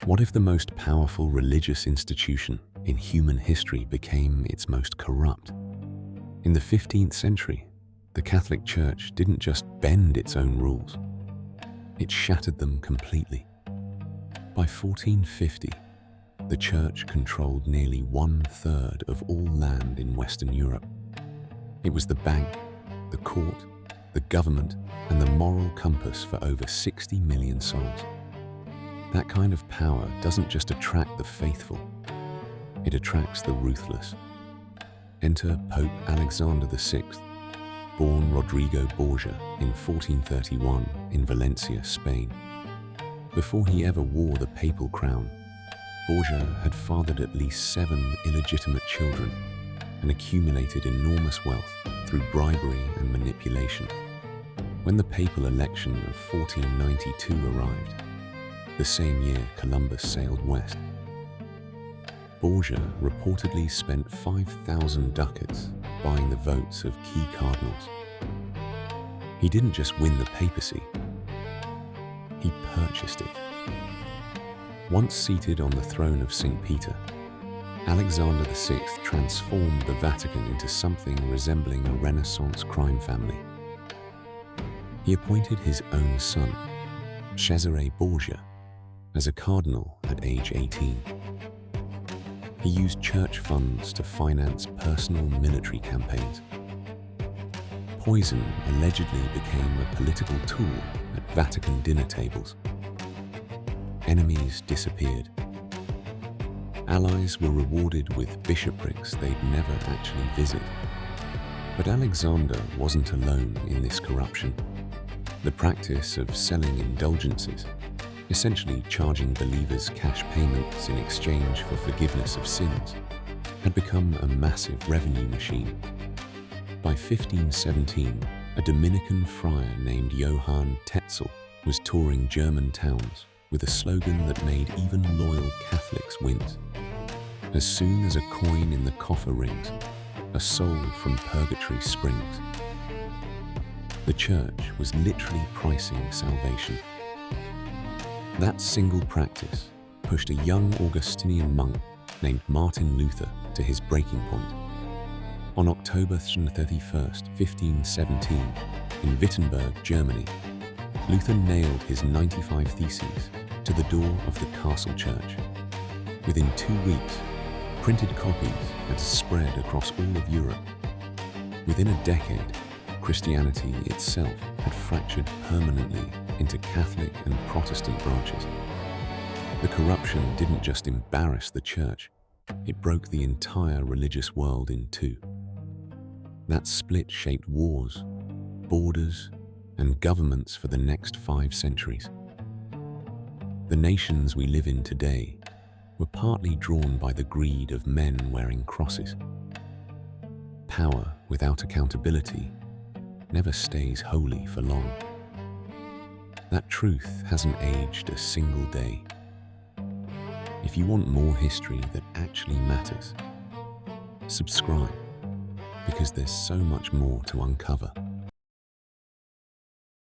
What if the most powerful religious institution in human history became its most corrupt? In the 15th century, the Catholic Church didn't just bend its own rules, it shattered them completely. By 1450, the Church controlled nearly 1/3 of all land in Western Europe. It was the bank, the court, the government, and the moral compass for over 60 million souls. That kind of power doesn't just attract the faithful, it attracts the ruthless. Enter Pope Alexander VI, born Rodrigo Borgia in 1431 in Valencia, Spain. Before he ever wore the papal crown, Borgia had fathered at least 7 illegitimate children and accumulated enormous wealth through bribery and manipulation. When the papal election of 1492 arrived, the same year Columbus sailed west, Borgia reportedly spent 5,000 ducats buying the votes of key cardinals. He didn't just win the papacy, he purchased it. Once seated on the throne of St. Peter, Alexander VI transformed the Vatican into something resembling a Renaissance crime family. He appointed his own son, Cesare Borgia, as a cardinal at age 18. He used church funds to finance personal military campaigns. Poison allegedly became a political tool at Vatican dinner tables. Enemies disappeared. Allies were rewarded with bishoprics they'd never actually visit. But Alexander wasn't alone in this corruption. The practice of selling indulgences, essentially charging believers cash payments in exchange for forgiveness of sins, had become a massive revenue machine. By 1517, a Dominican friar named Johann Tetzel was touring German towns with a slogan that made even loyal Catholics wince. As soon as a coin in the coffer rings, a soul from purgatory springs. The church was literally pricing salvation. That single practice pushed a young Augustinian monk named Martin Luther to his breaking point. On October 31st, 1517, in Wittenberg, Germany, Luther nailed his 95 Theses to the door of the castle church. Within 2 weeks, printed copies had spread across all of Europe. Within a decade, Christianity itself had fractured permanently into Catholic and Protestant branches. The corruption didn't just embarrass the church, it broke the entire religious world in two. That split shaped wars, borders, and governments for the next 5 centuries. The nations we live in today were partly drawn by the greed of men wearing crosses. Power without accountability never stays holy for long. That truth hasn't aged a single day. If you want more history that actually matters, subscribe, because there's so much more to uncover.